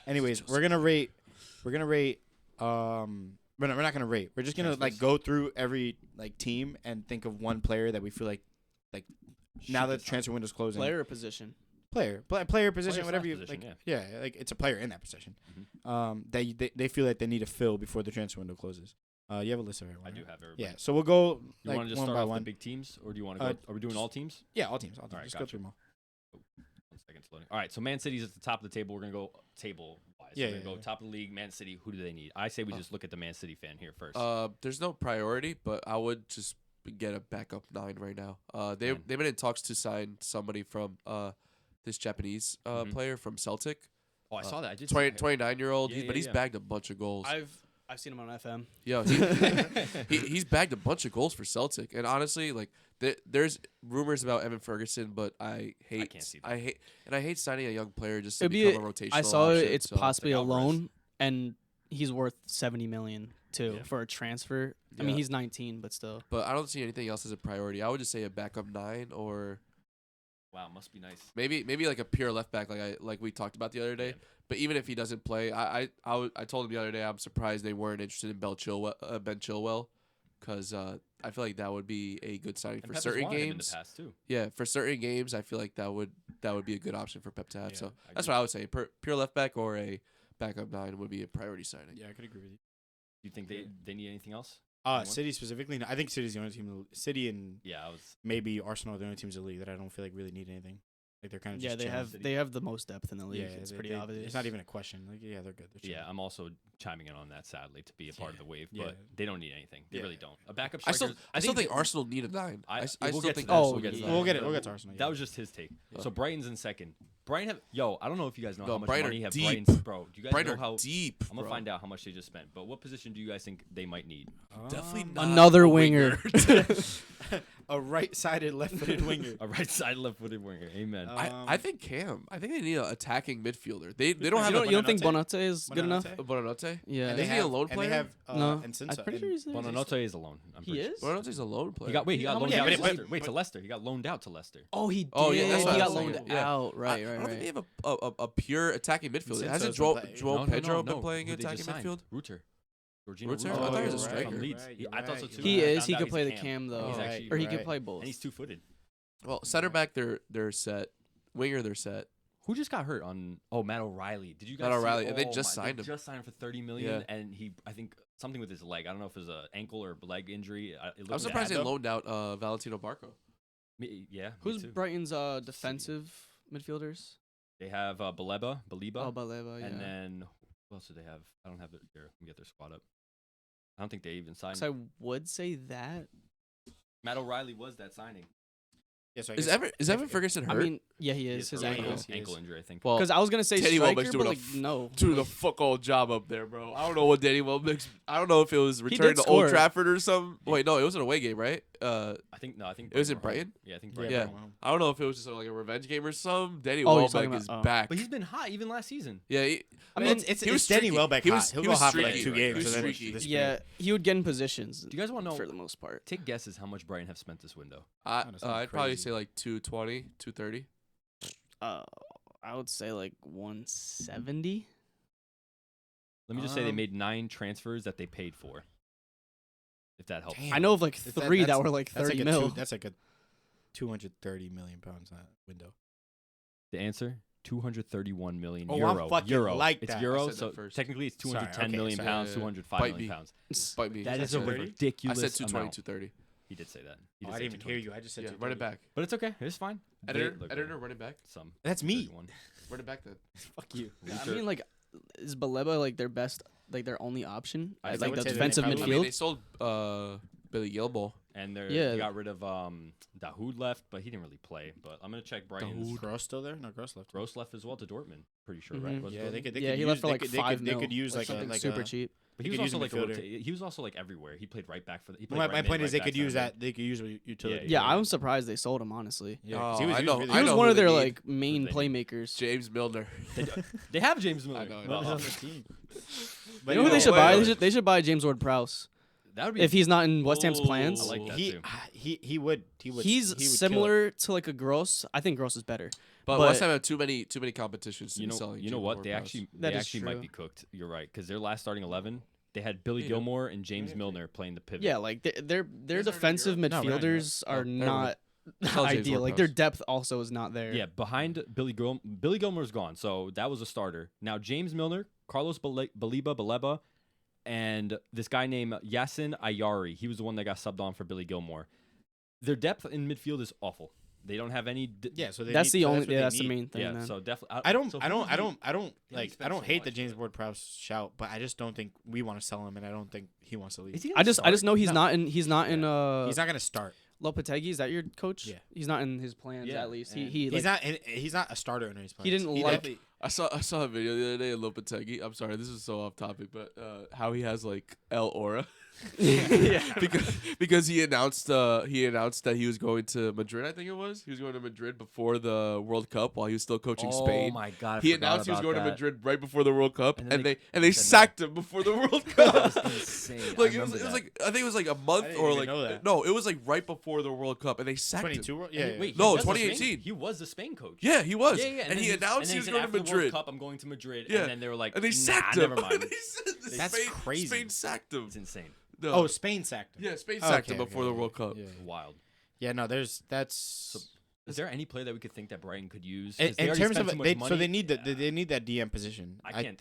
Anyways, we're gonna rate. We're not gonna rate. We're just gonna go through every team and think of one player that we feel like now that the transfer window's closing. Player or position? Player position, whatever you position, like. Yeah, it's a player in that position. They feel like they need to fill before the transfer window closes. You have a list of everyone. I do right? have everybody. Yeah, so we'll go. You want to just one start by off one. the big teams, or do you want to go? Are we doing all teams? Yeah, all teams. All right, Just gotcha. go through them all. 1 second, it's loading. All right, so Man City's at the top of the table. We're gonna go table wise. Yeah, We're gonna go top of the league. Man City. Who do they need? I say we just look at the Man City fan here first. There's no priority, but I would just get a backup 9 right now. They've been in talks to sign somebody from this Japanese player from Celtic. Oh, I saw that. I did 29-year-old. Yeah, But he's bagged a bunch of goals. I've seen him on FM. Yeah, he's bagged a bunch of goals for Celtic, and honestly, there's rumors about Evan Ferguson, but I can't see that. I hate signing a young player just to It'd be become a rotational. I saw option, it's so. possibly a like Alvarez. loan, and he's worth $70 million too for a transfer. I mean, Yeah. he's 19, but still. But I don't see anything else as a priority. I would just say a backup 9 or Wow, must be nice. maybe like a pure left back like we talked about the other day. Yeah. But even if he doesn't play, I told him the other day I'm surprised they weren't interested in Ben Chilwell, because I feel like that would be a good signing And for Pep has certain wanted him in games. the past too. Yeah, for certain games, I feel like that would be a good option for Pep to have. Yeah, So I that's agree. what I would say. Pure left back or a backup 9 would be a priority signing. Yeah, I could agree with you. Do you think they need anything else? Uh, City specifically. No, I think City's the only team. City and Yeah, I was. maybe Arsenal are the only teams in the league that I don't feel like really need anything. Like they're kind of Yeah, just they chilling. have they have the most depth in the league. Yeah, It's they- pretty they- obvious. It's not even a question. Like, yeah, they're good. They're Yeah, chilling. I'm also chiming in on that. Sadly, to be a part of the wave, Yeah. but they don't need anything. They Yeah. really don't. A backup I striker. still think Arsenal need a 9. I we'll still get think to that. Arsenal Oh, gets yeah. 9. We'll get to Arsenal. That yeah. was just his take. Oh. So Brighton's in second. Brighton have I don't know if you guys know No, how much Brighton money are have deep. Brighton, bro. Do you guys Brighton know how are deep. I'm gonna bro. find out how much they just spent. But what position do you guys think they might need? Definitely not Another a winger. a right-sided, left-footed winger. A right side left-footed winger. Amen. I think Cam. I think they need an attacking midfielder. They don't have You don't think Bonanote? Bonanote is good enough? Bonanote? Bonanote. Yeah. And Is he a lone and player? They have No, and I'm pretty sure he's there. Bonanote is alone. I'm He pretty is? Sure. Bonanote's a lone player. He got How loaned many- out yeah, to but- Leicester. Wait, to Leicester. He got loaned out to Leicester. Oh, he did. Oh, yeah, that's what he I got was loaned saying. Yeah. out. Right, I don't think they right. have a pure attacking midfielder. Since Hasn't those Joel, were playing. Joel Pedro been playing Who they attacking just signed? midfield? Reuter. Georgino Reuter? Reuter. I thought he was a you're striker. From Leeds. You're I thought so right, too. you're He right. is. He Found could out play the he's cam though, He's Right, actually, or he you're could right. play both. and he's two-footed. Well, center back they're set. Winger they're set. Who just got hurt on? Oh, Matt O'Reilly. Did you guys? Matt see- O'Reilly, and they oh just my- signed they him. Just signed him for $30 million, Yeah. and I think something with his leg. I don't know if it was an ankle or leg injury. I'm surprised they though. loaned out Valentino Barco. Yeah. me Who's too. Brighton's defensive midfielders? They have Baliba, Oh, Baleva, yeah. and then who else do they have? I don't have it here. Let me get their squad up. I don't think they even signed. So I would say that. Matt O'Reilly was that signing. Yeah, so I Is guess Evan Ferguson I hurt? mean, yeah, he is. His hurt. ankle. is. Ankle injury, I think. Well, Because I was gonna say Danny striker, Welbeck's but doing like no. doing a fuck all job up there, bro. I don't know what Danny Welbeck's. I don't know if it was returning did to Old score. Trafford or something. Wait, no, it was an away game, right? I think It was in were home. Brighton? Yeah, I think Yeah, Brighton. Yeah. were home. I don't know if it was just like a revenge game or something. Danny Oh, you're talking Welbeck is about- oh. back. But he's been hot even last season. Yeah, I mean, mean, it's he was Danny streaky. Welbeck He hot. was- He'll he go was hot for like streaky. 2 games. He was and then streaky. this Yeah, he would get in positions. Do you guys want to know? for the most part? Take guesses how much Brighton have spent this window. That's not I'd probably crazy. say like 220, 230. I would say like 170. Let me just say they Um, made 9 transfers that they paid for. If that helps. Damn. I know of like Is 3 that that's- were like That's 30 like mil. that's like a 230 million pounds window. The answer: 231 million Oh, I'm euro. fucking Euro. like It's that. I euro, said that so first. technically it's Sorry, 210 okay, million sorry. pounds, Yeah, 205 Bite million me. pounds. Bite me. That I is a said that first. I ridiculous said 220, amount. 230. He did say that. He Oh, did I say didn't even hear 220. you. I just said Yeah, 230. run it back. But it's okay. It's fine. They Editor, look editor, good. run it back. Some. That's me. 31. Run it back then. Fuck you. I mean, like, is Baleba like their best, like their only option? I Like would the say that they defensive probably- I mean, they midfield? sold Billy Gilbo. And Yeah. they got rid of Dahoud left, but he didn't really play. But I'm gonna check Brighton's. Gross still there? No, Gross left. Gross left as well to Dortmund. Pretty sure, right? Mhm. Was Yeah, Dortmund? they could. They Yeah, could he use, left for they like could, 5 they mil. could use like something a super cheap. But he They was could also use like a a midfielder. he was also like everywhere. He played right back for the. He played My right point mid, is they right could back, use center that. They could use a utility. Yeah, I'm surprised they sold him, honestly. Yeah, 'cause he Oh, was, I he know. was really He I was know one who of they their need. like main Who they playmakers. James Milner. mid. They have James Miller. know, I Miller's know. on the team. You know who they should wait, buy? wait. They should buy James Ward-Prowse That would be if he's not in West Ham's Oh, plans. I like that he, too. he would. He would. He's he would kill it. similar to like a Gross. I think Gross is better, But West Ham have too many competitions. To You be know, selling you know Jalen what? They Ward-Prowse. actually might be cooked. You're right, because their last starting 11, they had Billy Gilmore and James Milner playing the pivot. Yeah, like their defensive midfielders are not ideal. Like their depth also is not there. Yeah, behind Billy Gilmore's gone, so that was a starter. Now James Milner, Carlos Baleba, and this guy named Yasin Ayari. He was the one that got subbed on for Billy Gilmore. Their depth in midfield is awful. They don't have any. So that's the main thing. Yeah, then. so definitely. I don't hate the James Ward-Prowse shout, but I just don't think we want to sell him, and I don't think he wants to leave. I just know he's not in. He's not in. He's not gonna start. Lopetegui, is that your coach? Yeah. He's not in his plans at least. He's not a starter in his plans. He didn't like. I saw a video the other day of Lopetegui. I'm sorry, this is so off topic, but how he has like El Aura. Yeah. because he announced that he was going to Madrid. I think it was. He was going to Madrid before the World Cup while he was still coaching Spain. Oh my God! He announced he was going to Madrid right before the World Cup, And and then they sacked him before the World Cup. That was insane. Like it was like I think it was like a month didn't or even like know that. no, it was like right before the World Cup, and they sacked him. 22 World. Yeah. Wait, No, he was the 2018. Spain- He was the Spain coach. Yeah, he was. Yeah. And he announced he was going to after the World Madrid. Cup, I'm going to Madrid. Yeah. And then they were like, And they sacked nah, him. never mind. That's crazy. Spain sacked him. It's insane. No. Oh, Spain sacked him. Yeah, Spain Oh, sacked okay, him before okay, the World Cup. Yeah. Wild. Yeah, no, that's. Is there any player that we could think that Brighton could use? In 'Cause they already terms spent of too much they, money. so they need that DM position. I can't.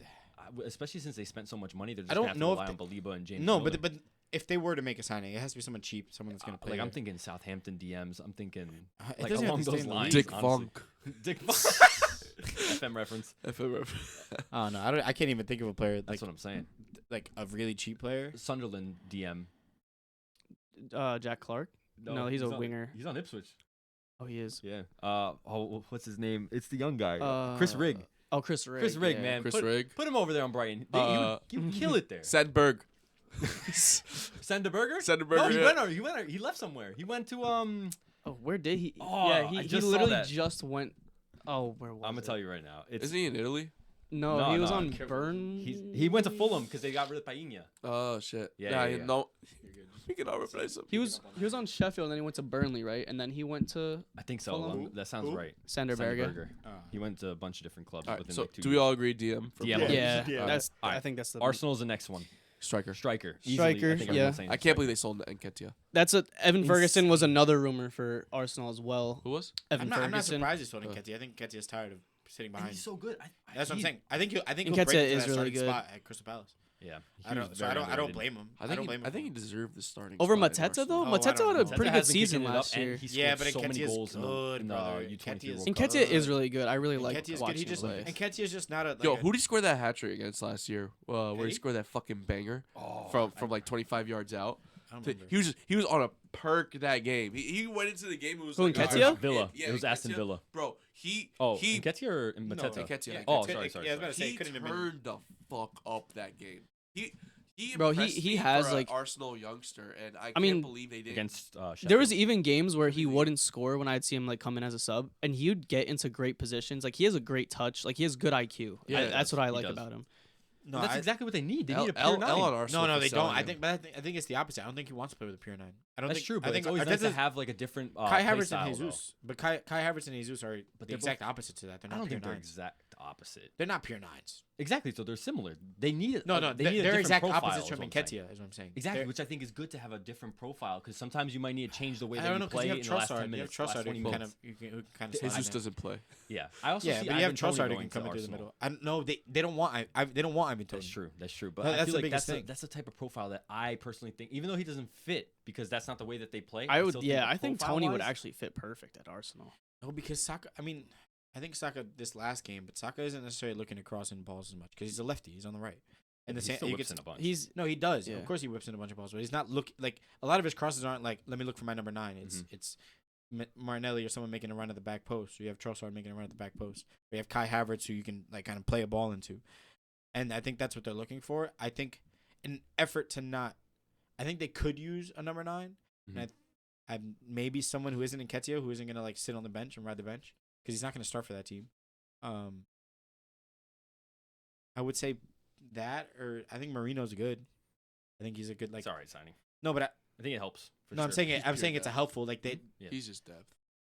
Especially since they spent so much money, they're just I don't gonna have know to if rely on Baleba and James. No, Miller. but if they were to make a signing, it has to be someone cheap, someone that's gonna play. like I'm there. thinking Southampton DMs. I'm thinking It like doesn't have along to stay those in the lines. league. Dick honestly. Funk. Dick Funk. FM reference. Oh no, I can't even think of a player That's what I'm saying. like a really cheap player. Sunderland DM. Jack Clark. No, he's a winger. He's on Ipswich. Oh, he is. Yeah. What's his name? It's the young guy. Chris Uh, Rigg. Oh, Chris Rigg. Chris Rigg, yeah. man. Chris put, Rigg. Put him over there on Brighton. He would kill it there. Sandberg. Sanderberger? Sanderberger, No, yeah. he went. He left somewhere. He went to Oh, where did he? Oh, yeah, I he just saw literally that. just went. Oh, where was I'm gonna it? tell you right now. It's Isn't he in Italy? No, No, he was no, on careful. Burn. he went to Fulham because they got rid of Painha. Oh shit. Yeah. No. We cannot replace him. He was on Sheffield, and then he went to Burnley, right? And then he went to I think so. Fulham? That sounds right. Sanderberger. He went to a bunch of different clubs All right, within so like 2 do years. we all agree DM? For DM. Brighton? Yeah, Yeah. that's. All right. I think that's the Arsenal's the next one. Striker. Striker. Striker, I think yeah. everyone's saying I can't believe they sold Nketiah. That's a Evan Ferguson was another rumor for Arsenal as well. Who was? Evan I'm not Ferguson. surprised he's holding Nketiah. I think Nketiah's tired of sitting behind. He's so good. That's what I'm saying. I think he'll Nketiah break into is that really starting good. spot at Crystal Palace. Yeah. I don't blame him. I think he deserved the starting Over spot in Mateta though. Arsenal. Oh, I Mateta don't had a know. pretty Mateta good has been season kicking it up, last and year. he Yeah, scored but so many Nketiah's goals in good, the brother. U23 Nketiah's World Cup. Nketiah is really good. I really like Nketiah's good. watching He him just play. Nketiah's just not a Yo, who did he score that hat trick against last year? Where Eddie? he scored that fucking banger from like 25 yards out. I don't remember. He was on a perk that game. He went into the game. It was Who, like Nketiah? Villa. Yeah, It was Aston Nketiah. Villa. Bro, he Nketiah or Mateta? Nketiah. Yeah, Oh, Nketiah- sorry. Yeah, I was about to say He it couldn't have been. turned the fuck up that game. Bro, impressed he me has, for a like- Arsenal youngster, and I mean, can't believe they did. Against Sheffield. There was even games where he wouldn't score when I'd see him like come in as a sub, and he would get into great positions. Like he has a great touch. Like he has good IQ. Yeah, That's what I he like does. about him. No, That's I- exactly what they need. They L, need a pure L, nine. L on Arsenal. No, for they don't. selling him. I think it's the opposite. I don't think he wants to play with a pure nine. I don't That's think true, but I think it's always nice to Arteta's- have like a different Kai play Havertz style, and though. Jesus, but Kai Havertz and Jesus are But the they're exact opposite to that. They're I not don't pure think they're nines. exact opposite. They're not pure nines. Exactly, so they're similar. They need No, they need a they're different exact profile, opposites is from what I'm saying. Nketiah, is what I'm saying. Exactly, They're- which I think is good to have a different profile because sometimes you might need to change the way I that don't you know because play you in have the last 10 Trossard. You have minutes, last Trossard 20 who can minutes. kind of Jesus doesn't play. Yeah, I also Yeah, see but you have Ivan Toney Trossard who going can to come into the Arsenal. middle. No, they don't want Ivan Toney. That's true. But That's I feel the like biggest thing. that's the type of profile that I personally think, even though he doesn't fit because that's not the way that they play. I would. still Yeah, that I think Tony would profile-wise- actually fit perfect at Arsenal. No, because Saka. I mean, I think Saka this last game, but Saka isn't necessarily looking to cross in balls as much because he's a lefty. He's on the right. And He the same, still you whips get- in a bunch. No, he does. Yeah. Of course, he whips in a bunch of balls, but he's not look like a lot of his crosses aren't like let me look for my number 9. It's Martinelli or someone making a run at the back post. Or you have Trossard making a run at the back post. Or you have Kai Havertz who you can like kind of play a ball into, and I think that's what they're looking for. I think an effort to not. I think they could use a number 9. And I maybe someone who isn't Nketiah who isn't gonna like sit on the bench and ride the bench because he's not gonna start for that team. I would say that, or I think Marino's good. I think he's a good like. It's all right signing. No, but I think it helps. For no, sure. I'm saying He's I'm saying pure it's a depth. helpful like they. Yeah. He's just depth.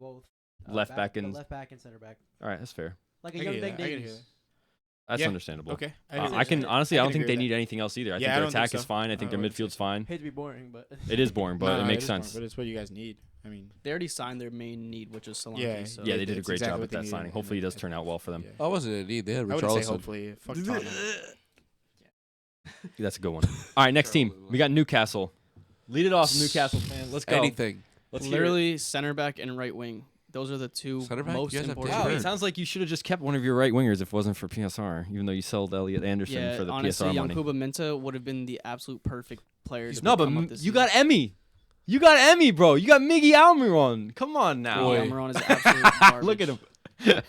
both Left back and left back and center back, all right, that's fair. like a I can young hear Ben that, I can hear Davies. That's Yeah. understandable. Okay. I can honestly, I don't think agree they with need anything else either. I Yeah, think I their don't think attack is so. fine. I think I their wouldn't say midfield's so. fine. Hate to be boring, but It is boring, but it makes is boring, sense. but it's what you guys need. I mean, They already signed their main need, which is Solanke. Yeah, so. Yeah, they did a It's great exactly job what with they that needed, signing. and Hopefully, it does I turn out well for them. I wasn't in need. They had I wouldn't say Richarlison. hopefully. Fuck Tottenham. That's a good one. All right, next team. We got Newcastle. Lead it off, Newcastle fan. Let's go. Anything. Let's hear it. Literally center back and right wing. Those are the two Center back? most You guys have important. Wow, Bird. it sounds like you should have just kept one of your right wingers if it wasn't for PSR, even though you sold Elliot Anderson Yeah, for the honestly, PSR money. Yankuba Minta would have been the absolute perfect player. To No, but come up this you season. got Emmy. You got Emmy, bro. You got Miggy Almiron. Come on now. Boy, Boy. Almiron is absolute garbage. Look at him.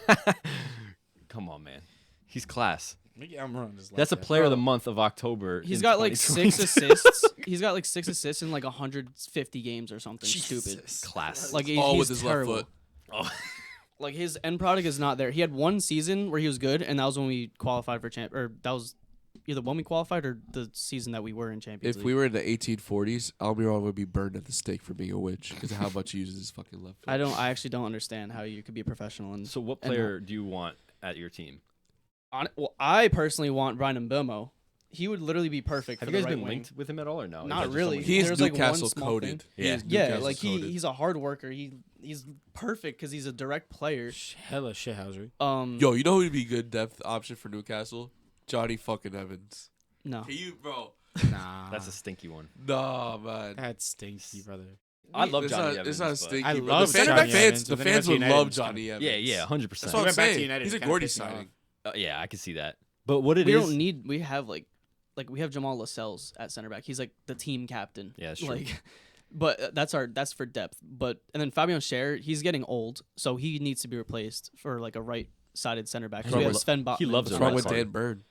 Come on, man. He's class. Maybe I'm wrong. Just like That's a that. player of the Bro, month of October. He's in got like 6 2022. assists. He's got like 6 assists in like 150 games or something stupid. Class. Like he's All with his terrible. left foot. Like his end product is not there. He had one season where he was good, and that was when we qualified for or that was either when we qualified or the season that we were in Champions If League. we were in the 1840s, Almiron would be burned at the stake for being a witch because of how much he uses his fucking left foot. I actually don't understand how you could be a professional and So what and player do you want at your team? well, I personally want Brighton Mbeumo. He would literally be perfect Have for you the guys right been wing. linked with him at all or no? Is Not that just really. someone He you is There's, like, one Newcastle small coded. thing. He Yeah. is Yeah, Newcastle like coded. he's a hard worker. He's perfect because he's a direct player. Hella shithousery. Yo, you know who would be good depth option for Newcastle? Johnny fucking Evans. No. Can you, bro? Nah. That's a stinky one. Nah, man. That's stinky, brother. I love It's Johnny not, Evans. It's not but- stinky. I but love the center Johnny back fans. Evans, The but then he fans went would to love United Johnny Evans. Yeah, yeah, 100%. That's what He I'm went back to saying. United, He's a kinda Gordy pissed me off. signing. Yeah, I can see that. But what it We is, don't need. We have like we have Jamal Lascelles at center back. He's like the team captain. Yeah, that's true. Like, but that's for depth. But and then Fabian Schär, he's getting old, so he needs to be replaced for like a right-sided center back. 'Cause What's we wrong have with- Sven Botman. he loves What's it wrong right with side. Dan Byrne?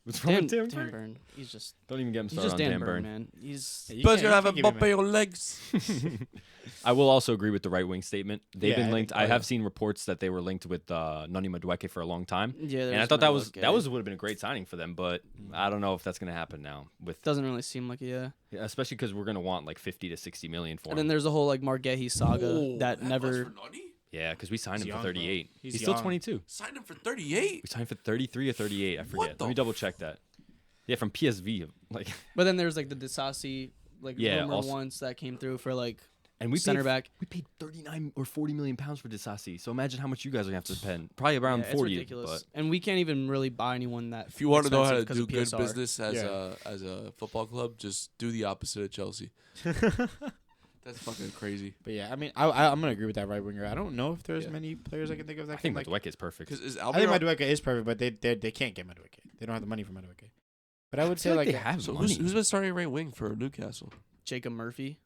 what's wrong Dan, with Dan Dan Burn? Burn. He's just Don't even get him he's started just on Dan Dan Burn, Burn. man. He's You But can't- you have a can't give him bump on your legs. I will also agree with the right wing statement. They've Yeah, been I linked. think- I oh, have yeah. seen reports that they were linked with Noni Madueke for a long time, yeah. and I thought that was would have been a great signing for them. But I don't know if that's gonna happen now. With doesn't really seem like it, yeah. yeah, especially because we're gonna want like 50 to 60 million for And then him. there's a whole like Margehi saga Oh, that much never. for Nani? Yeah, because we signed He's him young, for bro. 38. He's He's still young. 22. Signed him for 38. We signed for 33 or 38. I forget. the Let me double check that. Yeah, from PSV. Like, But then there's like the Disasi like Yeah, rumor also- once that came through for like and we center paid, back. We paid 39 or 40 million pounds for Disasi. So imagine how much you guys are gonna have to spend. Probably around Yeah, 40. It's ridiculous. But and we can't even really buy anyone that. If you want to know how to expensive do 'cause good of PSR. business as a football club, just do the opposite of Chelsea. That's fucking crazy. But yeah, I mean, I'm gonna agree with that right winger. I don't know if there's Yeah. many players I can think of that I can think like. Madueke is perfect. Because is I think Almiron? Madueke is perfect, but they can't get Madueke. They don't have the money for Madueke. But I would say feel like they have So money. who's been starting right wing for Newcastle? Jacob Murphy.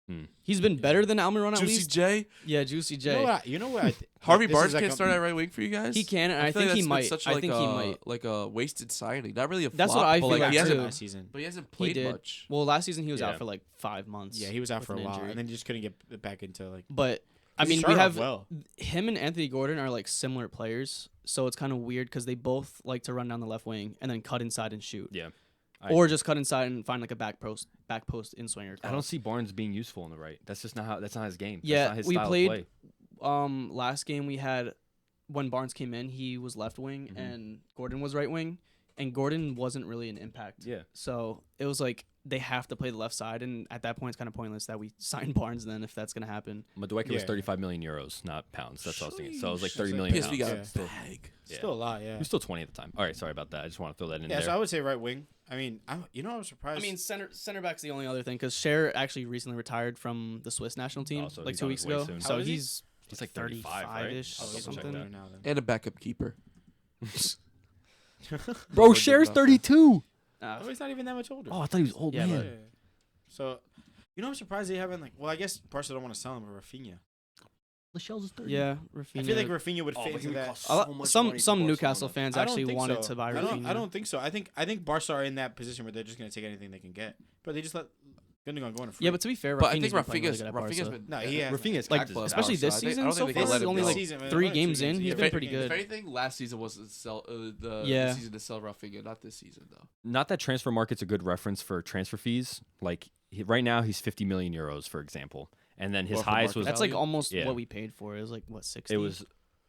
Hmm. He's been better than Almiron at Juicy least. J. Yeah, Juicy J. You know what? Harvey this Barnes is like can't a- start at right wing for you guys. He can, and I feel think he that's been might. Such I like think he might. like a wasted signing. Not really a flop. That's what I but feel like like he hasn't. too. last season. But he hasn't He played did. much. Well, last season he was Yeah. out for like 5 months. Yeah, he was out with for a an while, injury. and then he just couldn't get back into like. But I 'cause he mean, we started off have well. him and Anthony Gordon are like similar players, so it's kind of weird because they both like to run down the left wing and then cut inside and shoot, Yeah. or just cut inside and find like a back post in swinger. I don't see Barnes being useful on the right. That's just not how. That's not his game. Yeah, that's not his we style played- Of play. Last game we had when Barnes came in, he was left wing Mhm. and Gordon was right wing, and Gordon wasn't really an impact. Yeah. So it was like they have to play the left side, and at that point it's kind of pointless that we sign Barnes then if that's gonna happen. Madueke was Yeah. 35 million euros, not pounds. That's what I was thinking. So it was like Sheesh. 30 It's million PSV got pounds. a Yeah. bag. Yeah. Still a lot, yeah. He was still 20 at the time. All right, sorry about that. I just want to throw that in Yeah, there. so I would say right wing. I mean, I was surprised. I mean, center back's the only other thing because Schär actually recently retired from the Swiss national team Oh, so like he's 2 on weeks his way ago. soon. So How old is he? he's He's like 35, right? 35-ish I'll or double check something. that. now then. And a backup keeper. Bro, Lord Cher's Buffer. 32. Oh, he's not even that much older. Oh, I thought he was old, Yeah, man. but- Yeah. So, I'm surprised they haven't like. Well, I guess Barca don't want to sell him for Rafinha. Lachelle's is 30. Yeah, Rafinha. I feel like Rafinha would Oh, fit but he into would that. cost A lot- so much some money for some Barcelona. Newcastle fans I don't actually think wanted so. to buy I Rafinha. don't think so. I think Barca are in that position where they're just gonna take anything they can get, but they just let Gundogan go on a free. Yeah, but to be fair, But I Rafinha's think been playing really Rafinha's good at Rafinha's Barca. been No, he has. Rafinha's Like, capped his especially balance. this I think- I season don't so think they far, let him only go. like Season, man. 3 What, games 2 in, he's Yeah, been but- pretty If good. anything, last season was to sell the Yeah. season to sell Rafinha, not this season though. Not that transfer market's a good reference for transfer fees. Like right now, he's 50 million euros, for example, and then his Or for highest market was That's like value? almost Yeah. what we paid for. It was like what 60. it was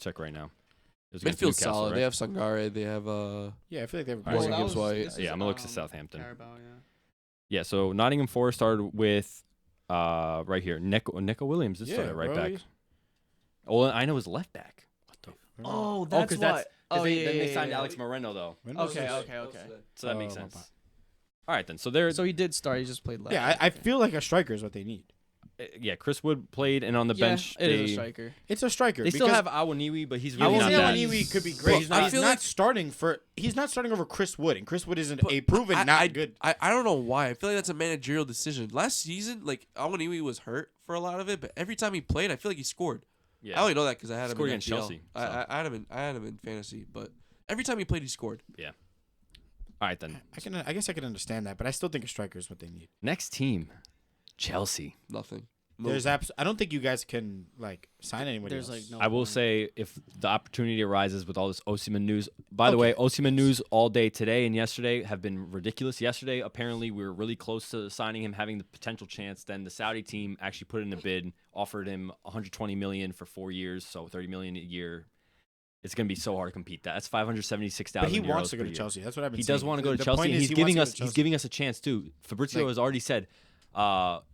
check right now. It was against Midfield's Newcastle, solid. right? They have Sangare. They have Yeah, I feel like they have All right, Morgan so Gibbs White. I'm gonna look at Southampton. Carabao, yeah. Yeah, so Nottingham Forest started with right here, Nico Williams. This started right back. Oh, I know his left back. What the? Oh, Oh, because that's then yeah, they yeah, signed yeah. Alex Moreno though. Okay. So that makes Oh, my sense. bad. All right then. So they're So he did start. He just played left. Yeah, I feel like a striker is what they need. yeah. Chris Wood played, and on the bench it is a striker. It's a striker. They still because have Awoniyi, but he's I really will not say that. Awoniyi could be But great. he's But not- he's not starting for. He's not starting over Chris Wood, and Chris Wood isn't But a proven not good. I don't know why. I feel like that's a managerial decision. Last season, like Awoniyi was hurt for a lot of it, but every time he played, I feel like he scored. Yeah. I only know that because I had him Scored in against FPL. Chelsea, I so. had him in fantasy, but every time he played, he scored. All right then. I guess I can understand that, but I still think a striker is what they need. Next team, Chelsea. Nothing. There's I don't think you guys can like sign anybody. There's else. like no. I will point. say if the opportunity arises with all this Osimhen news. By the way, Osimhen news all day today and yesterday have been ridiculous. Yesterday, apparently, we were really close to signing him, having the potential chance. Then the Saudi team actually put in a bid, offered him 120 million for 4 years, so 30 million a year. It's going to be so hard to compete. That's 576,000. But he wants euros to go per to year. Chelsea. That's what I've been. He saying. does want to go to The Chelsea. point And is he's he giving wants to go us to he's Chelsea. giving us a chance too. Fabrizio Like- has already said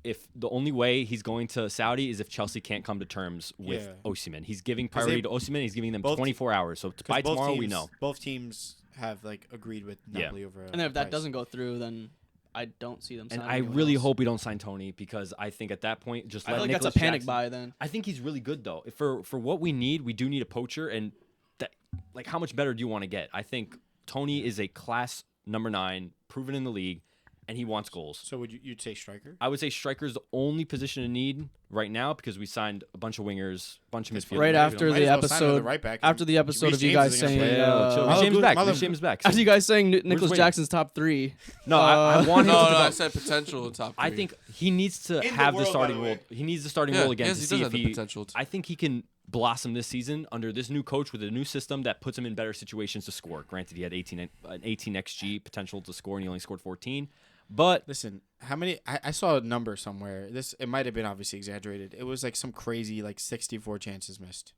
if the only way he's going to Saudi is if Chelsea can't come to terms with Yeah. Osimhen. He's giving 'Cause priority they- to Osimhen. He's giving them both- 24 hours. So 'Cause by both tomorrow teams, we know. Both teams have like agreed with Yeah. Napoli over. And then if that price. doesn't go through, then I don't see them. And signing I anyone really else. hope we don't sign Tony because I think at that point just I let feel like Nicholas that's a panic Jackson- buy then. I think he's really good though. For what we need, we do need a poacher, and that like how much better do you want to get? I think Tony is a class number 9, proven in the league, and he wants goals. So you'd say striker? I would say striker's the only position in need right now because we signed a bunch of wingers, a bunch of midfielders. Right after Might the as well sign another episode, right back after and the episode Reece of you James guys is gonna saying, play. chill. Malo James Good- back. Malo- James back. after you guys saying Nicholas waiting. Jackson's top 3. No, I want him No, to no, I develop. said potential top 3. I think he needs to In the have the world, by starting the role. way. He needs the starting yeah, role again yes, to he see does if have the he. potential. To. I think he can blossom this season under this new coach with a new system that puts him in better situations to score. Granted, he had an 18 xG potential to score, and he only scored 14. But Listen, how many? I saw a number somewhere. It might have been obviously exaggerated. It was like some crazy 64 chances missed.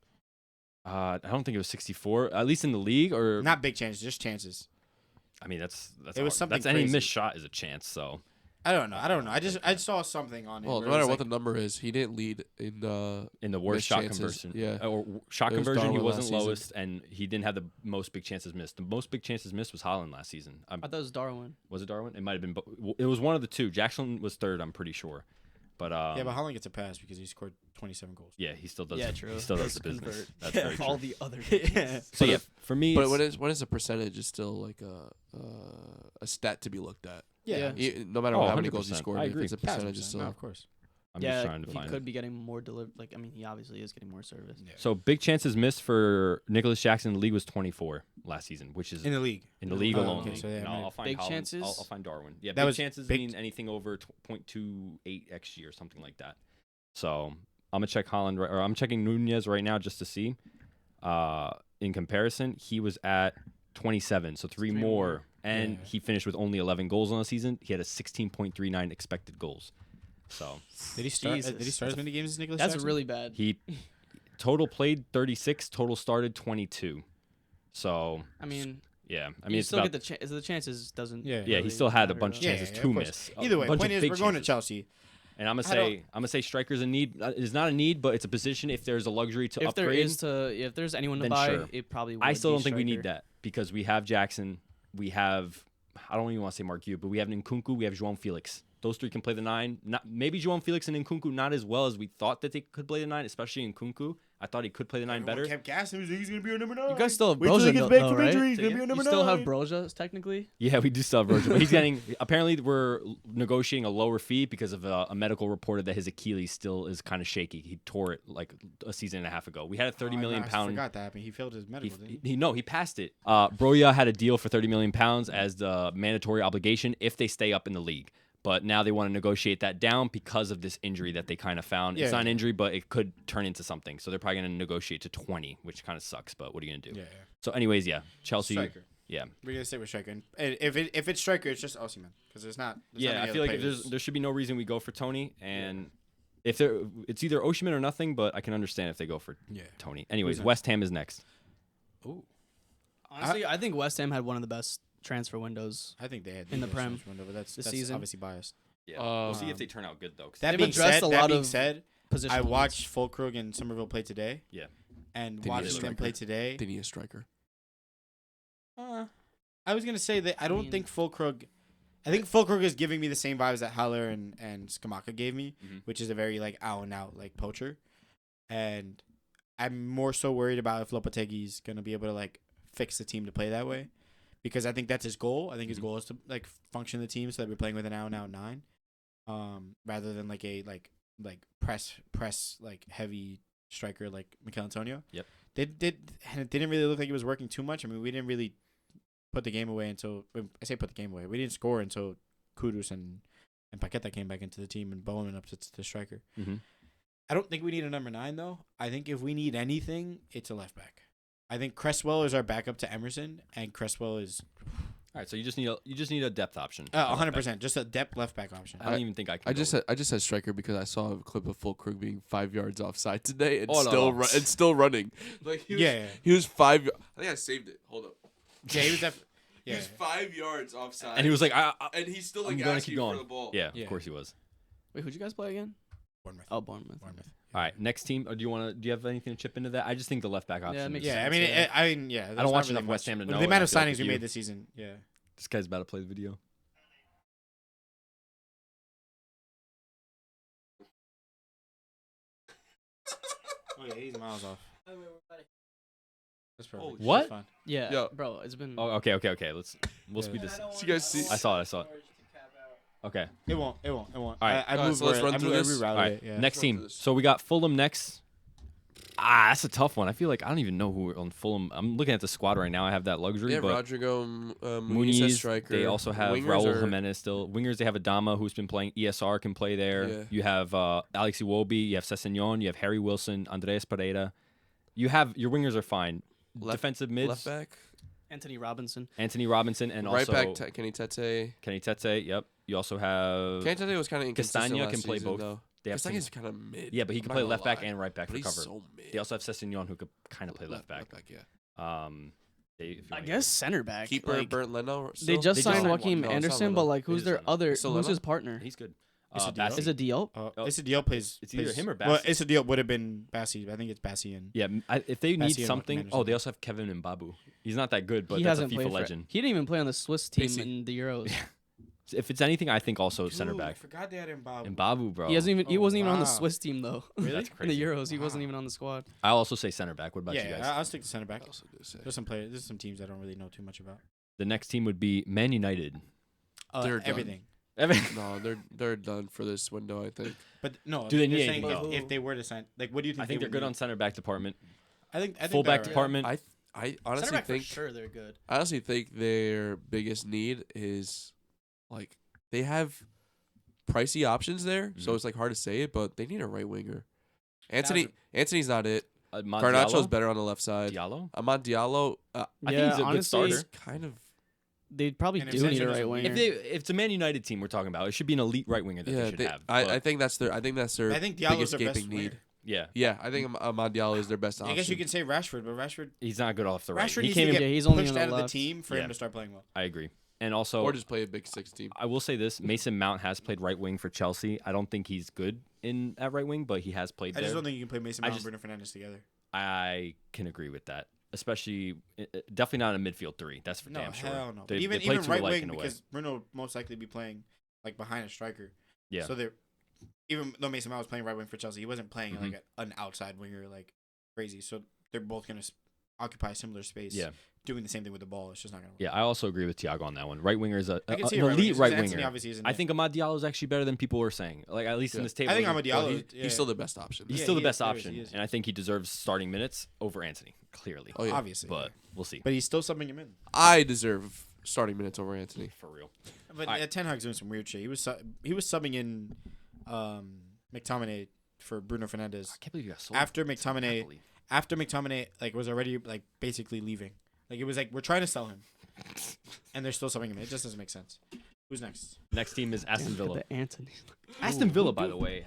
I don't think it was 64, at least in the league. Or Not big chances, just chances. I mean, that's It was hard. something That's any crazy. missed shot is a chance. So I don't know. I saw something on it. Well, where no it matter was what like- the number is, he didn't lead in in the worst missed shot chances. conversion, Yeah. or shot It was conversion, he Darwin last wasn't season. lowest, and he didn't have the most big chances missed. The most big chances missed was Haaland last season. I thought it was Darwin. Was it Darwin? It might have been. It was one of the two. Jackson was third, I'm pretty sure. But yeah, but Holland gets a pass because he scored 27 goals. yeah, he still does. Yeah, true. He still does Does the business. convert. That's very true. All the other. Yeah. So yeah, for me, But it's- when is the percentage is still like a stat to be looked at. Yeah. No matter Oh, how many goals he 100%. scored, I if agree. it's a percentage, is still. No, of course. I'm just trying to he find could it. be getting more delivered. Like, I mean, he obviously is getting more service. Yeah. So big chances missed for Nicholas Jackson in the league was 24 last season, which is In the league. in the league Oh, alone. okay, so yeah, No, maybe- I'll find Big Haaland. chances? I'll find Darwin. Yeah, That big was chances big- mean anything over 0.28 xG or something like that. So I'm gonna check Haaland, or I'm checking Nunez right now just to see. In comparison, he was at 27, so three more, and Yeah. he finished with only 11 goals on the season. He had a 16.39 expected goals. So Did he start? Did he Jesus. start as many games as Nicholas That's Jackson? really bad. he total played 36, total started 22. So I mean, yeah, I mean you it's still about get the chances doesn't. Yeah. yeah. He really still had a matter bunch of that. chances Yeah, to of course. miss. Either way, bunch point of is big we're going to chances. Chelsea. And I'm gonna I don't- say striker's a need. It's not a need, but it's a position. If there's a luxury to If upgrade, there is if there's anyone to then buy, sure. it probably would I still be don't think we need striker. that because we have Jackson, we have I don't even want to say Mark Hugh, but we have Nkunku, we have João Felix. Those three can play the 9. Not maybe João Felix and Nkunku not as well as we thought that they could play the 9, especially Nkunku. I thought he could play the 9 better. Kept gassing. He's going to be a number 9. You guys still have Wait till he Broja gets though, back from right? injury. He's Say going to be a again? number You 9. still have Broja technically. Yeah, we do still have Virgil, but he's getting. Apparently, we're negotiating a lower fee because of a medical reported that his Achilles still is kind of shaky. He tore it like a season and a half ago. We had a 30 million I pound. forgot that happened. He failed his medical, didn't he? He passed it. Broja had a deal for 30 million pounds as the mandatory obligation if they stay up in the league. But now they want to negotiate that down because of this injury that they kind of found. It's Yeah. not an injury, but it could turn into something. So they're probably going to negotiate to 20, which kind of sucks. But what are you going to do? Yeah. So, anyways, yeah, Chelsea. Striker. Yeah, We're going to stay with striker. And if it's striker, it's just Osimhen. Because there's not. yeah. I feel like if there should be no reason we go for Tony, and if it's either Osimhen or nothing. But I can understand if they go for Yeah. Tony. Anyways, next? West Ham is next. Ooh, Honestly, I think West Ham had one of the best transfer windows. I think they had In the best Prem transfer window, but that's season. obviously biased. Yeah, we'll see if Um, they turn out good though. 'Cause That They've being addressed said, a that lot being of said, Position. I watched Fulkrug and Somerville play today. Yeah. And They need a watching them striker. play today, They need a striker. I was gonna say that I don't mean- think Fulkrug. I think Fulkrug is giving me the same vibes that Haller and Skamaka gave me, Mhm. which is a very like out and out like poacher, and I'm more so worried about if Lopetegui's gonna be able to like fix the team to play that way, because I think that's his goal. I think his Mhm. goal is to like function the team so that we're playing with an out and out nine, rather than like a like press like heavy striker like Mikel Antonio. Yep. And it didn't really look like it was working too much. I mean, we didn't really put the game away until I say put the game away. We didn't score until Kudus and Paqueta came back into the team and Bowman up to the striker. Mhm. I don't think we need a number 9 though. I think if we need anything, it's a left back. I think Cresswell is our backup to Emerson, and Cresswell is All right, so you just need a depth option. 100%, just a depth left back option. I don't even think I can. I just said striker because I saw a clip of Fulkrug being 5 yards offside today and Oh, no, still no. and still running. Like he was, Yeah. he was 5. I think I saved it. Hold up. Yeah, he was He was 5 yards offside. and he was like, and he's still I'm like gonna asking keep going. for the ball. yeah, Yeah. of course he was. Wait, who'd you guys play again? Bournemouth. Oh, Bournemouth. All right, next team. Or do you have anything to chip into that? I just think the left back option. Yeah, it makes is- Yeah, I sense, mean, yeah. there's don't not watch really enough West much. Ham to With know, the and amount I of feel like signings with we you- made this season. Yeah. This guy's about to play the video. Oh yeah, he's miles off. That's perfect. Holy What? That's fine. Yeah, Yo. bro, it's been. Oh, okay. We'll Yeah. speed this. Did you guys see? I saw it. Okay. It won't. All right. I moved so let's where- run I through moved- I this. rerouted All right. it, yeah. Next Let's run team. through this. So we got Fulham next. That's a tough one. I feel like I don't even know who on Fulham. I'm looking at the squad right now. I have that luxury, Yeah, but Rodrigo Muniz as Muniz. striker. They also have Wingers Raul are- Jimenez still. Wingers, they have Adama, who's been playing. ESR can play there. Yeah. You have Alex Iwobi. You have Sessegnon. You have Harry Wilson. Andres Pereira. You have your wingers are fine. Left- Defensive mids. left back, Anthony Robinson. Anthony Robinson and right also back. Kenny Tete. Kenny Tete. Yep. You also have Kenny Tete was kind of inconsistent Castagna last can play season, both. Though. They have Castagna's some- kind of mid. yeah, but he I'm can not play gonna left back lie. and right back But for he's cover. so mid. They also have Sessegnon who could kind of play left back. Yeah. If you I wanna guess center back. Keeper like, Bernd Leno. they still? just They just signed signed Joaquin one. No, it's not Anderson, Leno. but like, It who's is their Leno. other? It's still Who's Leno? his partner? He's good. Issa Bassi. Is it Diop? Issa Diop plays. It's either plays- him or Well, Bassi. Issa Diop would have been Bassi. But I think it's Bassi and. Yeah, if they need Bassi and something. Joaquin Oh, they Anderson. also have Kevin Mbabu. He's not that good, but He that's a hasn't FIFA played for. legend. He didn't even play on the Swiss team Pacey. in the Euros. If it's anything, I think also center Dude, I back. forgot they had Mbabu. Mbabu, bro. He hasn't even. He Oh, wasn't even on the wow. Swiss team though. Really? That's In crazy. the Euros, he wasn't Wow. even on the squad. I'll also say center back. What about you guys? I'll stick to center back. I was gonna say. There's some players. There's some teams I don't really know too much about. The next team would be Man United. They're done. Everything. No, they're done for this window. I think. But no. Do they you're need saying anything, if they were to sign, like, what do you think? I think they they're would good need? on center back department. I think Fullback they're- department. I Center honestly back think for sure they're good. I honestly think their biggest need is like they have pricey options there, so Mhm. it's like hard to say it, but they need a right winger. Anthony's not it. Ahmad Garnacho's Diallo? better on the left side. Diallo? Ahmad Diallo, I Yeah, think he's a good honestly, starter. is kind of They probably And do if need a Sancho right doesn't- winger. If it's a Man United team we're talking about, it should be an elite right winger that they should have. I but- think that's their I think Diallo's biggest their best gaping need. winger. yeah, Yeah, I think Ahmad Diallo is their best option. I guess you can say Rashford, but Rashford he's not good off the right. Rashford He needs came to in. get Yeah, he's only pushed on the out of the left. team for Yeah. him to start playing well. I agree. And also, or just play a big six team. I will say this: Mason Mount has played right wing for Chelsea. I don't think he's good at right wing, but he has played I there. just don't think you can play Mason I Mount and just- Bruno Fernandes together. I can agree with that, especially definitely not a midfield three. That's for No, damn sure. hell no. They, But even they play even too right alike wing in a way. because Bruno will most likely be playing like behind a striker. Yeah. So they're even though Mason Mount was playing right wing for Chelsea, he wasn't playing Mhm. like an outside winger like crazy. So they're both gonna occupy similar space. Yeah. Doing the same thing with the ball, it's just not gonna work. Yeah, I also agree with Tiago on that one. Right winger is I can an see a right elite winger. right Anthony winger. obviously isn't I it. think Ahmad Diallo is actually better than people were saying. Like at least in Yeah. this table. I think he- Ahmad Diallo. He's still the best option. He's Yeah, still the he best is, he is, option, he is. and I think he deserves starting minutes over Anthony. Clearly, Oh yeah, obviously, but we'll see. but he's still subbing him in. I deserve starting minutes over Anthony. For real. But Alright. Ten Hag's doing some weird shit. He was subbing in McTominay for Bruno Fernandes I can't believe you got sold. after I can't McTominay believe- like was already like basically leaving. Like it was like we're trying to sell him, and they're still subbing him. It just doesn't make sense. Who's next? Next team is Aston Look at Villa. the Anthony. Aston Villa, by the way,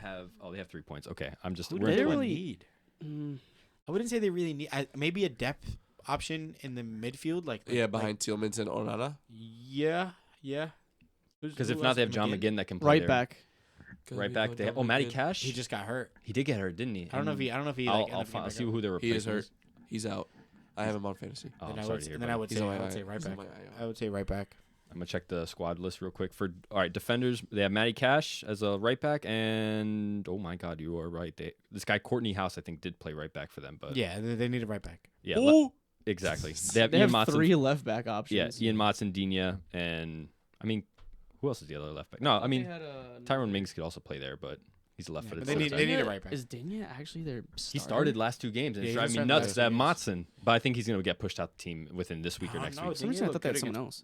they have 3 points. Okay, I'm just. Who we're do they into- really really- need? Mm, I wouldn't say they really need. Maybe a depth option in the midfield, behind Tielemans and Onana. Yeah. Because Who if not, else? they have John McGinn that can play Right there. back. Right back. They have, Matty Cash. He just got hurt. He did get hurt, didn't he? I don't know if he. I'll ended up I'll getting see back who up. their He is replacement hurt. He's out. I have him on fantasy. Oh, Then I'm I sorry would, to hear then about I would He's say on my I would say IR. right He's on back. my IR. I would say right back. I'm gonna check the squad list real quick. All right, defenders. They have Matty Cash as a right back, and oh my God, you are right. This guy Courtney House, I think, did play right back for them, but Yeah, they need a right back. yeah, exactly. They have They Ian have Motson. 3 left back options. Yeah, Ian Motson, Digne, and I mean, who else is the other left back? No, I mean, Tyrone Mings could also play there, but he's a left-footed. but they center need back. a right back. Is Digne actually their He started last 2 games, and Yeah, it's he driving me started nuts last that 2 Motson. But I think he's gonna get pushed out the team within this week or next week. For some reason, I thought they had someone else.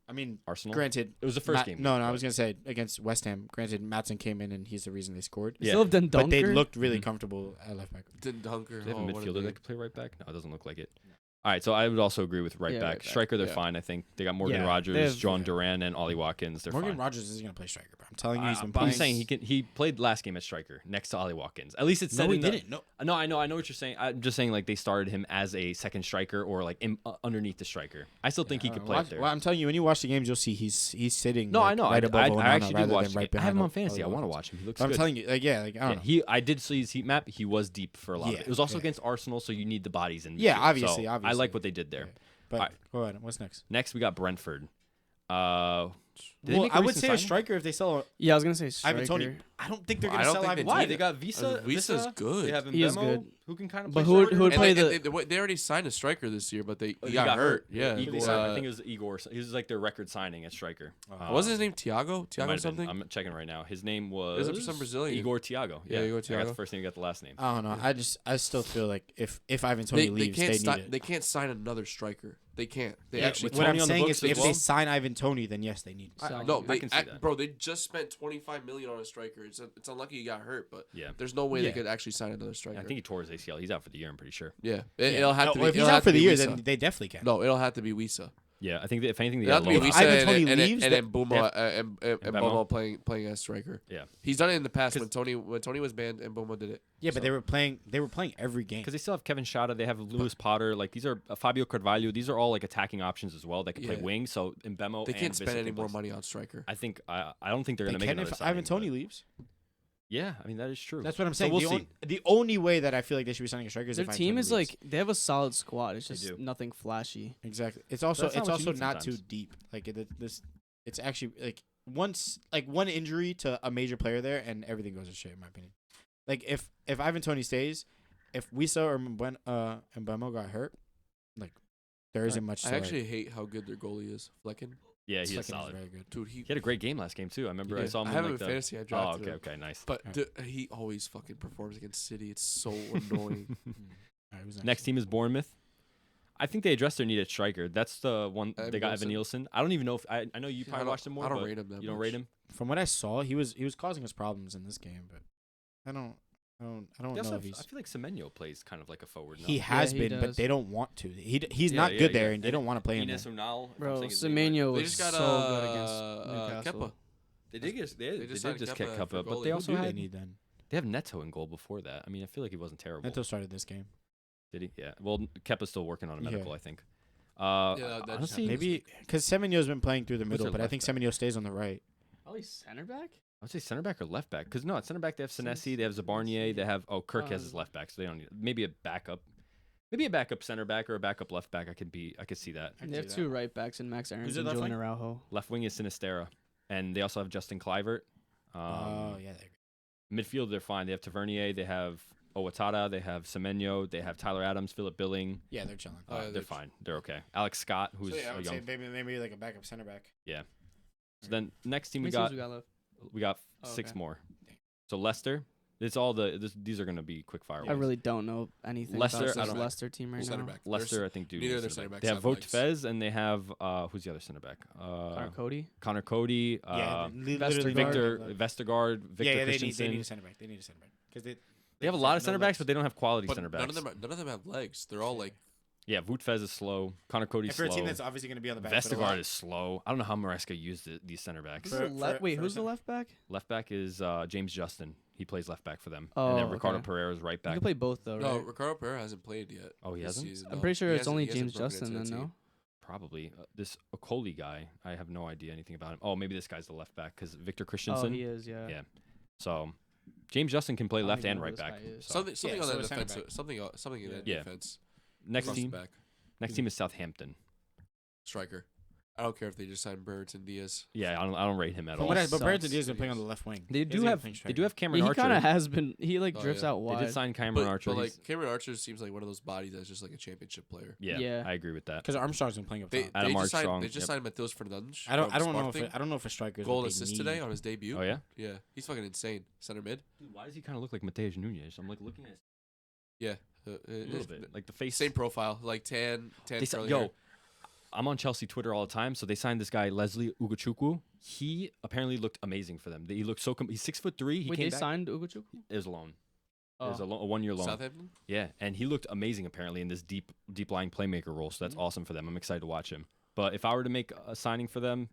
I mean, Arsenal. granted, It was the first game. No, I was gonna say against West Ham. Granted, Matson came in and he's the reason they scored. Yeah. Still have done But they Dunker. looked really Mhm. comfortable at left back. Didn't Dunker. Do they have a Oh, what midfielder name. that could play right back? No, it doesn't look like it. All right, so I would also agree with right Yeah, back. right back. Striker, they're Yeah. fine. I think they got Morgan Yeah, they Rogers, have- John Duran, and Ollie Watkins. They're Morgan fine. Rogers isn't gonna play striker, bro. I'm telling you, he's been But playing. I'm saying he played last game at striker next to Ollie Watkins. At least it's said No, he in the- didn't. No, No, I know what you're saying. I'm just saying like they started him as a second striker or like underneath the striker. I still think he could play up there. Well, I'm telling you, when you watch the games, you'll see he's sitting. No, like, I know. Right above I Onana actually did rather watch. than The right game. I have behind him on fantasy. I Ollie want to Watkins. watch him. He looks But I'm good. telling you, I don't know. I did see his heat map. He was deep for a lot of Yeah, it. It was also yeah. against Arsenal, so you need the bodies in. Yeah, midfield. obviously, So obviously. I like what they did there. Yeah. But Alright. go ahead. What's next? Next, we got Brentford. Did they Well, make a I would recent say a signing? striker if they sell Yeah, I was gonna say striker. Ivan Toney. I don't think they're Well, gonna I don't sell think Ivan they Why? Toney. They got Visa. Visa's good. They have He is Mbemo, good. who can kind of. But play who striker. would play And the? they already signed a striker this year, but he He got hurt. Yeah, Igor, Igor, I think it was Igor. He was like their record signing at striker. wasn't his name Tiago? It might Tiago have been. something? I'm checking right now. His name was some Brazilian. Igor Tiago. Yeah, Igor I got Tiago. the first name. You got the last name. I don't know. I still feel like if Ivan Toney leaves, they need it. They can't sign another striker. They can't. They Yeah, actually with What Toney I'm on the saying books is, as if well? they sign Ivan Toney, then yes, they need. So- no, I can see that. bro. They just spent 25 million on a striker. It's unlucky he got hurt, but Yeah. there's no way Yeah. they could actually sign another striker. I think he tore his ACL. He's out for the year. I'm pretty sure. yeah, it'll have to be. If he's it'll out have for to the be year, Wisa. then they definitely can. No, it'll have to be Wisa. Yeah, I think that if anything, they It'll got have to be low. If Wisa Ivan and, Toney and, leaves, and, then- then Mbeumo and Mbeumo? Mbeumo playing as striker. Yeah. He's done it in the past 'Cause- when Tony was banned and Mbeumo did it. Yeah, but So- they were playing every game. Because they still have Kevin Schade, they have Lewis Potter, like these are Fabio Carvalho. These are all like attacking options as well that can play Yeah. wing. So Mbemo, They and can't spend Vissa any can more play- money on striker. I think I don't think they're They gonna make can another if signing, Ivan Toney but- leaves. Yeah, I mean that is true. That's what I'm So saying. we'll see. The only way that I feel like they should be signing a striker is Their if Ivan team Toney is leaves. like they have a solid squad. It's They just do. nothing flashy. Exactly. It's also That's not what you need not too sometimes. deep. Like it's actually like one injury to a major player there and everything goes to shit in my opinion. Like if Ivan Toney stays, if Wisa or Mbeumo got hurt, like there isn't much. I to actually hate how good their goalie is, Flecken. Yeah, he like, is Flecken solid. very good. Dude, He had a great game last game too. I remember I Yeah. saw him. I in, have like him in the, fantasy. I Oh, drafted him. okay, nice. But Alright. he always fucking performs against City. It's so annoying. Alright, who's Next team is Bournemouth. I think they addressed their need at striker. That's the one Evan they got Evan Nielsen. Nielsen. I don't even know if I know you I probably don't- watched him more. I don't but rate him that You don't much. rate him. From what I saw, he was causing us problems in this game, but I don't They know also if have, I he's. feel like Semenyo plays kind of like a forward. No? He has he been, but does. they don't want to. He's Yeah, not yeah, good yeah. there, and they And don't want to play him. Ines there. Unal, if I'm Bro, saying his name right. Semenyo They was just got so good against Newcastle. Kepa. They did get they They did just just signed get Kepa Kepa, for but goalie. they Who also Who do had they need then? they have Neto in goal before that. I mean, I feel like he wasn't terrible. Neto started this game. Did he? Yeah. Well, Kepa's still working on a Yeah. medical, I think. Yeah, that just Honestly, happened. Maybe because Semenyo's been playing through the Who's middle, their but I left think back? Semenyo stays on the right. Probably center back. I would say center back or left back. Because no, at center back they have Senesi, they have Zabarnier, they have Kirk has his left back, so they don't need maybe a backup. Maybe a backup center back or a backup left back. I could see that. I can They have see two that. right backs in Max Aarons it and left Julian wing? Araujo. Left wing is Sinistera, and they also have Justin Kluivert. Oh yeah, Midfield they're fine. They have Tavernier, they have Owatada, they have Semenyo, they have Tyler Adams, Philip Billing. yeah, they're chilling. Oh, yeah, They're they're fine. They're okay. Alex Scott, who's So yeah, I a would young. say maybe like a backup center back. So then next team How we many got teams we got left? Oh, six okay. more. So Leicester, it's all these are gonna be quick fire. I ones. really don't know anything Leicester, about I this don't- Leicester team right Center now. back. Leicester, I think, do. neither of need their center center back. backs They have have legs. Votfez and they have who's the other center back? Connor Cody. Connor Cody, Yeah, literally Vestergaard. Victor Vestergaard. Vestergaard, Victor Yeah, they Christensen. need a center back. They need a center back because They have a lot of center backs, but they don't have quality But center backs. none of them have legs. They're all like Yeah, Woutfez is slow. Connor Cody's And for a slow. team that's obviously going to be on the back foot a lot. Vestergaard is slow. I don't know how Maresca used these center backs. Who's For the left back? Left back is James Justin. He plays left back for them. Oh, and then Ricardo okay. Pereira is right You back. can play both though, No, right? Ricardo Pereira hasn't played yet. Oh, he this hasn't? season, I'm no. pretty sure He it's only hasn't James broken Justin into then, the no? team. Probably. This Okoli guy, I have no idea anything about him. Oh, maybe this guy's the left back because Victor Oh, Christensen. he is, yeah. Yeah. So James Justin can play I don't left even and know who right this back. guy is. So. Something Yeah, on so that a center defense. back. Something in that Yeah. defense. Next Cross team. back. Next team is Southampton. Striker. I don't care if they just signed Brereton Diaz. Yeah, I don't rate him at But all. but Brereton sucks. Diaz has been playing on the left wing. They He do hasn't have been playing they do have striker. Cameron Yeah, he Archer. kind of has been. He Oh, drifts yeah. out They wide. did sign Cameron Archer. But He's- like Cameron Archer seems like one of those bodies that's just like a championship player. yeah, Yeah. I agree with that. Because Armstrong's been playing up They top. Adam just signed, Armstrong, they just yep. signed Mateus Fernandes. I don't from know if Sporting. I don't know if a striker is Goal what and they assist need. today on his debut. Oh yeah. Yeah, he's fucking insane. Center mid. Dude, why does he kind of look like Mateus Nunez? I'm like looking at Yeah, a little bit, like the face. Same profile, like tan They curly yo, hair. I'm on Chelsea Twitter all the time, so they signed this guy Leslie Ugochukwu. He apparently looked amazing for them. He looked so. He's 6'3". He Wait, came they back. signed Ugochukwu? It was a loan. It was Oh. a 1 year loan. Southampton. Yeah, and he looked amazing apparently in this deep lying playmaker role. So that's awesome for them. I'm excited to watch him. But if I were to make a signing for them,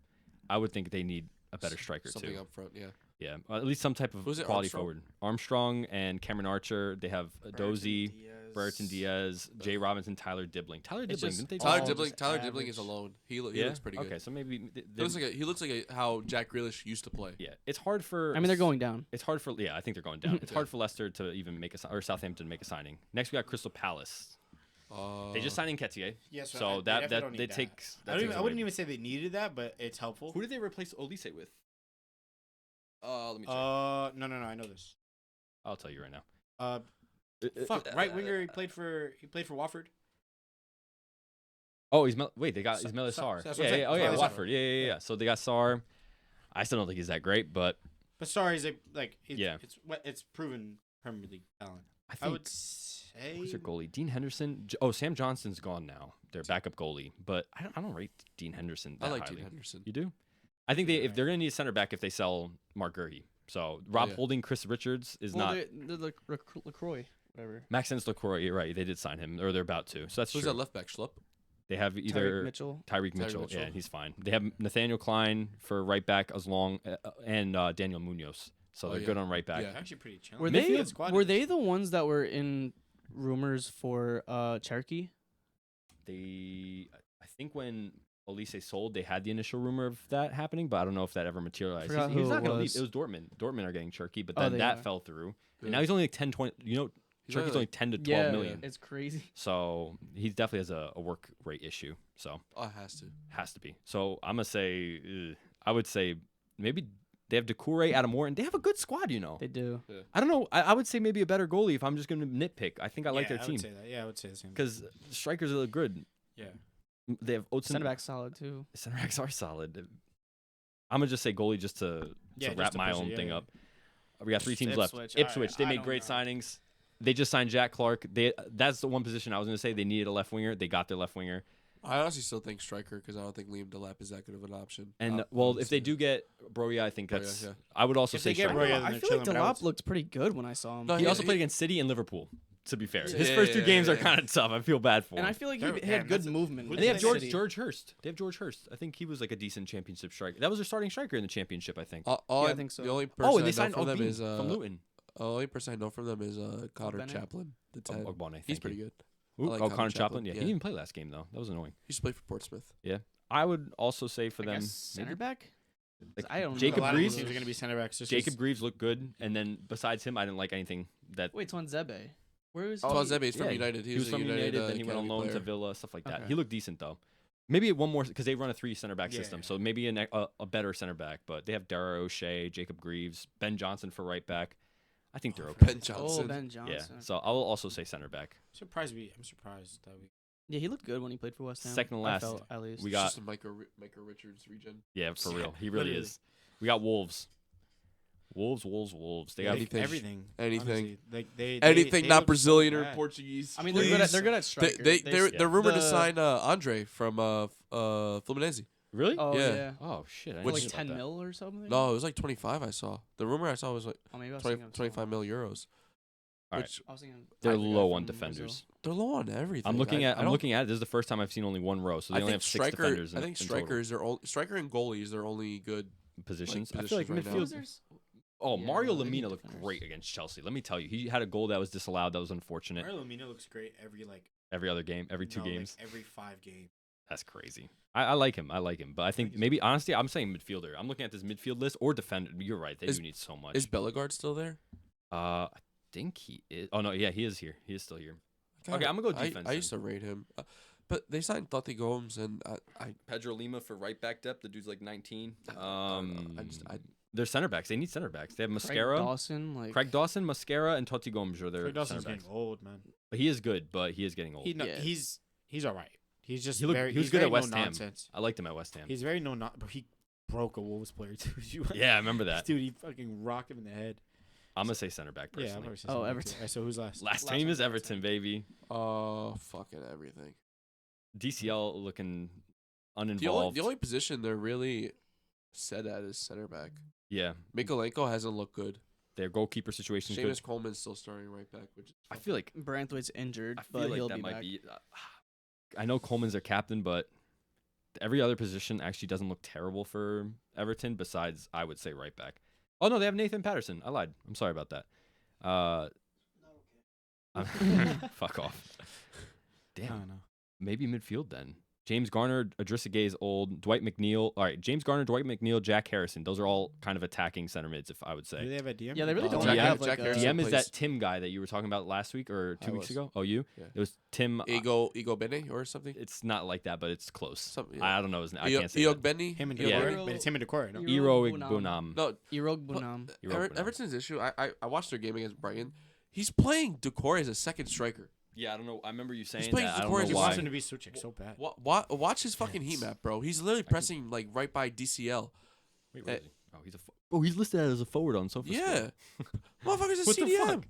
I would think they need a better striker Something too. up front. Yeah. Yeah, at least some type of Who's it, quality Armstrong? forward. Armstrong and Cameron Archer. They have Dozie, Brereton Diaz, Jay Robinson, Tyler Dibbling. Tyler It's Dibbling, just didn't they? all Tyler just Dibbling. Tyler Dibbling is average. alone. He yeah? looks pretty good. Okay, so maybe He looks like how Jack Grealish used to play. yeah, it's hard for. I mean, they're going down. It's hard for I think they're going down. It's Yeah. hard for Leicester to even make or Southampton to make a signing. Next we got Crystal Palace. They just signed Nketiah. Yeah, So that takes. I wouldn't even say they needed that, but it's helpful. Who did they replace Olise with? Let me check. No, I know this. I'll tell you right now. Fuck, right winger. He played for Watford. Oh, wait. They got Sa- Ismail Sa- Sarr. that's what I'm Yeah, saying. yeah. Oh yeah, Sarr. Watford. Yeah. So they got Sarr. I still don't think he's that great, but But sorry, is Yeah. it's proven Premier League talent. I I think would say. who's their goalie? Dean Henderson. Sam Johnston's gone now. Their backup goalie, but I don't rate Dean Henderson that I like highly. Dean Henderson. You do? I think if they're gonna need a center back if they sell Mark Gurhey. So Rob yeah. Holding, Chris Richards is Well, not. they're like LaCroix, whatever. Maxence Lacroix, you're right. They did sign him, or they're about to. So that's Who's true. that left back? Schlupp. They have Tyreek either Mitchell. Tyreek Mitchell, yeah, he's fine. They have Nathaniel Klein for right back as long, and Daniel Munoz. So Oh, they're yeah. good on right back. Yeah. Actually, pretty chilling. Were Maybe they a the ones that were in rumors for Cherokee? I think when Olise sold, they had the initial rumor of that happening, but I don't know if that ever materialized. Forgot He's who not it gonna leave. was. It was Dortmund. Dortmund are getting Cherokee, but Oh, then they that are. fell through. Yeah. And now he's only like 10, 20. He's Cherokey's only only like- 10 to 12 Yeah, million. it's crazy. So he definitely has a work rate issue. So Oh, it has to. has to be. So I'm gonna say, I would say maybe they have Decoure, Adam Morton. They have a good squad, They do. I don't know. I would say maybe a better goalie if I'm just gonna nitpick. I think I like their I team would say that. Yeah, I would say the same. because strikers are good. Yeah. They have Oatson. Center back solid too. Center backs are solid. I'm gonna just say goalie just to Yeah, just wrap to my push it, own yeah, thing yeah. up. We got three teams Ipswich. left. Ipswich. They I made don't great know. signings. They just signed Jack Clark. That's the one position I was gonna say they needed a left winger. They got their left winger. I honestly still think striker because I don't think Liam Delap is that good of an option. And I well, would if they say do that. get Broya, I think Broya, that's. yeah. I would also If say they get striker. Broya, then I they're feel like chilling, but I would Delap looked pretty good when I saw him. No, He Yeah, also he- played against City and Liverpool. To be fair, his Yeah, first two yeah, games yeah, are yeah. kind of tough. I feel bad for him. and I feel like he Damn, had good that's a- movement. And they have with George City. Hurst. They have George Hurst. I think he was like a decent championship striker. That was their starting striker in the championship, I think. I think so. The only person Oh, and I they know signed from them Ogbene is from Luton. the only person I know from them is Connor Bennett? Chaplin, the 10. Ogbene, He's thank pretty you. good. Ooh, I like oh, Connor Connor Chaplin. Chaplin, Yeah, he yeah. didn't even play last game though. That was annoying. He used to play for Portsmouth. I would also say for I them, guess center maybe, back. like, I don't know. Jacob a lot of these Greaves- teams are going to be center backs. Just Jacob Greaves looked good, and then besides him, I didn't like anything that. Wait, Zebe. Where is Oh, he? Zebe is from yeah, United. He was a from United, then he went on academy loan to player. Villa, stuff like that. Okay. He looked decent though. Maybe one more because they run a 3 center back Yeah. system, so maybe a better center back. But they have Dara O'Shea, Jacob Greaves, Ben Johnson for right back. I think they're okay. Ben Oh, Johnson. Ben Yeah, Johnson. so I'll also say center back. I'm surprised that we. Yeah, he looked good when he played for West Ham. Second to I last, felt, at least. we It's got- just a Micah Richards regen. Yeah, for Yeah, real, he really literally. is. We got Wolves. Wolves. They Yeah, got anything. Everything. Anything. honestly. Like they Anything they not look Brazilian so or bad. Portuguese. I mean, they're good at please. striker. They're rumored to the- sign Andre from Fluminense. really. Oh Yeah. yeah. Oh shit! I For didn't like know about 10 that. mil or something. No, it was like 25. I saw the rumor I saw was like Oh, maybe I was 20, thinking of 25 someone mil euros. All right. Which I was thinking They're the guy low on from defenders. Brazil. they're low on everything. I'm looking I at it. This is the first time I've seen only one row, so they I only think have 6 defenders. I think strikers are striker and goalies are only good. Positions. like, I feel like positions right now. midfield. Oh, Yeah, Mario they need Lamina looked defenders. great against Chelsea. Let me tell you, he had a goal that was disallowed. That was unfortunate. Mario Lamina looks great Every other game, every 2 no, like, games. every 5 games. That's crazy. I like him. But I think maybe honestly, I'm saying midfielder. I'm looking at this midfield list or defender. You're right. They do need so much. Is Bellegarde still there? I think he is. Oh no, yeah, he is here. He is still here. Okay, I'm gonna go defense. I used to rate him, but they signed Totti Gomes and I Pedro Lima for right back depth. The dude's like 19. They're center backs. They need center backs. They have Mascara, Craig Dawson, Mascara, and Totti Gomes are their Craig Dawson's center backs. getting old, man. But he is good. But he is getting old. Yeah. He's all right. He's just He was he's good very at West Ham. nonsense. I liked him at West Ham. He's very but he broke a Wolves player too. Yeah, I remember that. Dude, he fucking rocked him in the head. I'm gonna say center back Yeah, personally. I'm gonna say Oh, something Everton. too. Alright, so who's last? Last team is Everton, baby. fucking everything. DCL looking uninvolved. The only position they're really set at is center back. Yeah, Mikolenko hasn't looked good. their goalkeeper situation is good. Seamus Coleman's still starting right back, which is I feel like Branthwaite's injured, I feel but like he'll that be might back. be. I know Coleman's their captain, but every other position actually doesn't look terrible for Everton. Besides, I would say right back. Oh no, they have Nathan Patterson. I lied. I'm sorry about that. Fuck off. I Damn. don't know. Maybe midfield then. James Garner, Adrissa Gay's old, Dwight McNeil. All right, James Garner, Dwight McNeil, Jack Harrison. Those are all kind of attacking center mids, if I would Do say. they have a DM? Yeah, they really don't Jack- have Jack like Harrison DM is plays- that Tim guy that you were talking about last week or 2 I weeks was. ago? Oh, you? Yeah. It was Tim. Ego Bene or something. It's not like that, but it's close. Something. I don't know his name. I can't say that. Benny. Him and Yeah. Decore, but it's him and Decore, no? Eroig Bunam. Bunam. No, Irog Bunam. Everton's issue. I watched their game against Brighton. He's playing Decore as a second striker. Yeah, I don't know. I remember you saying playing that. I the don't chorus. know He why. wants him to be switching so bad. Watch his fucking heat map, bro. He's literally pressing like right by DCL. Wait, where is he? Oh, he's listed as a forward on SofaScore. Yeah, motherfucker's a What the CDM. fuck?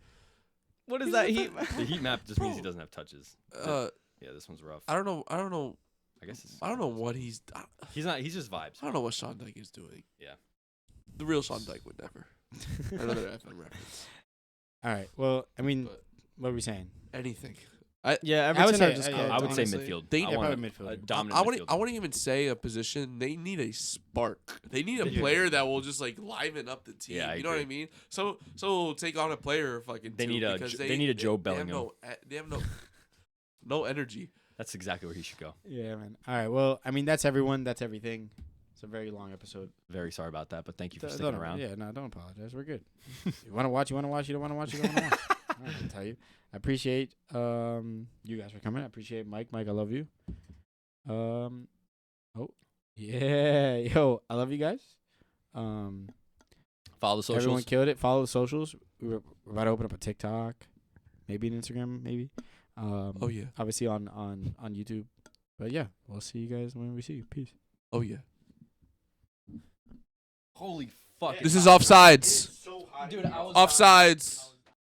What is He's that a heat? The heat map just means he Bro. doesn't have touches. Yeah, this one's rough. I don't know. I guess it's, I don't know what he's. he's not. He's just vibes. I don't know what Sean Dyke is doing. Yeah. The real Sean Dyke would never. Another FM reference. All right. Well, I mean, But what were we saying? anything. Yeah, I would Everton say- are just yeah, cooked, I would say honestly. midfield. They- I Yeah, want probably midfield. a I dominant wouldn't. midfielder. I wouldn't even say a position. They need a spark. They need a They do. player that will just like liven up the team. Yeah, I you know what I mean? So take on a player fucking. They two need a because they need a Joe They have Bellingham. they have no energy. That's exactly where he should go. Yeah, man. All right. Well, I mean, that's everyone. That's everything. It's a very long episode. Very sorry about that, but thank you for Don't- sticking don't- around. Yeah, no, don't apologize. We're good. You want to watch? You want to watch? You don't want to watch? You don't want to watch? I'm not gonna tell you. I appreciate you guys for coming. I appreciate Mike. Mike, I love you. Oh, yeah, yo, I love you guys. Follow the socials. Everyone killed it. Follow the socials. We're about to open up a TikTok, maybe an Instagram, maybe. Oh yeah. Obviously on YouTube. But yeah, we'll see you guys when we see you. Peace. Oh yeah. Holy fuck! This is offsides. Dude, I was Offsides.